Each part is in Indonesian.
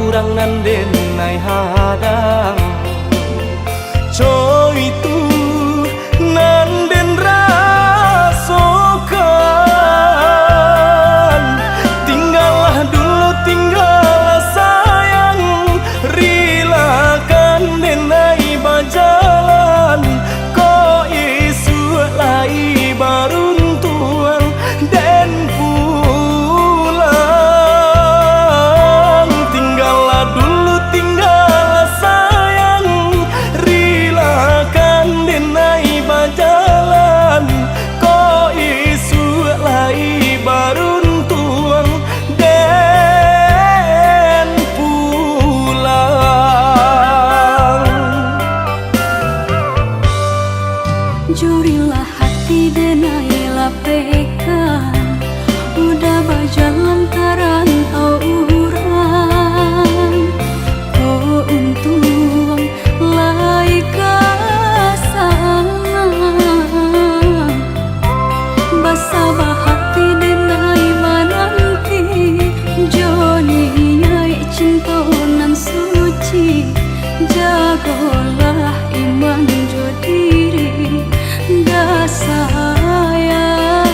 urang nanden nai hadang coy itu nanden rasokan tinggallah dulu tinggallah sayang rilakan denai bajalan ko isu lai baruntuan dan pulang tinggallah dulu tinggallah sayang rilakan denai bajalan ko isu lai baruntuan dan pulang. Jurilah hati denai lapekan udah berjalan karantau urang ko untung lai kasana basabah hati denai mananti joni nyai cinta nan suci jagolah iman jo diri dah sayang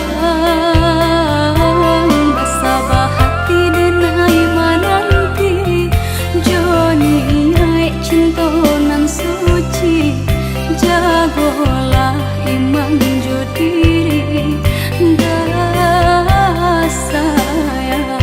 basabah hati denai mananti joni nyai cinta nan suci jagolah iman jo diri dah sayang.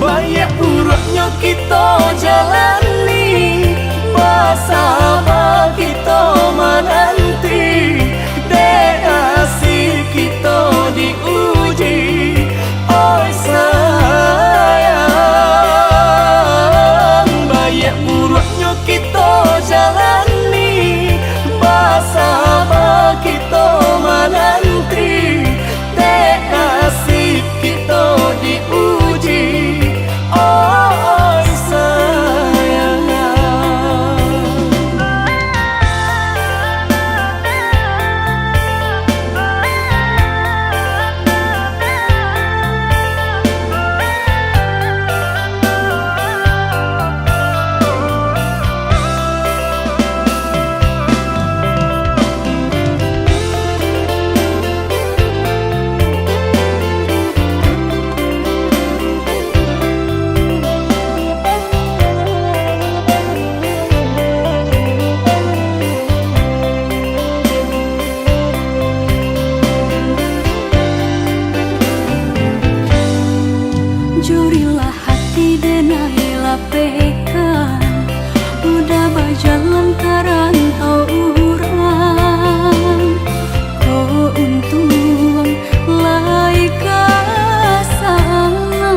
Banyak buruknya kita jalani basabah kita menanti deasi kita diuji oi sayang banyak buruknya kita jalani basabah kita menanti deasi kita diuji oi sayang. Jurilah hati denai lapekan udah berjalan karantau urang ko untung lai kasana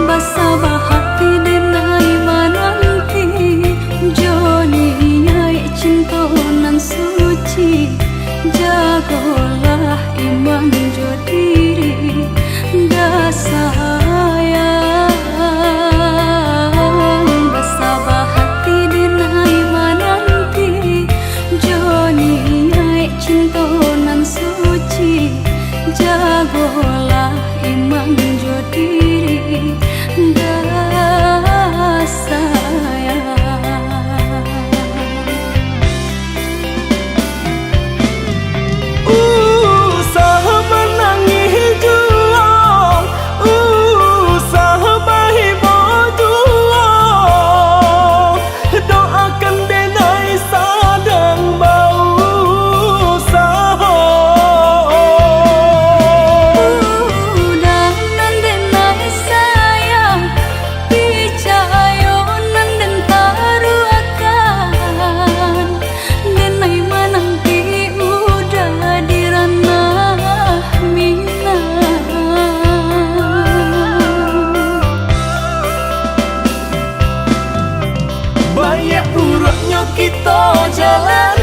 basabah hati denai mananti joni nyai cinta nan suci jagolah iman jo diri dah sayang basabah hati denai mananti joni nyai cinta nan suci jagolah iman jo diri dah sayang. Sama kita jalan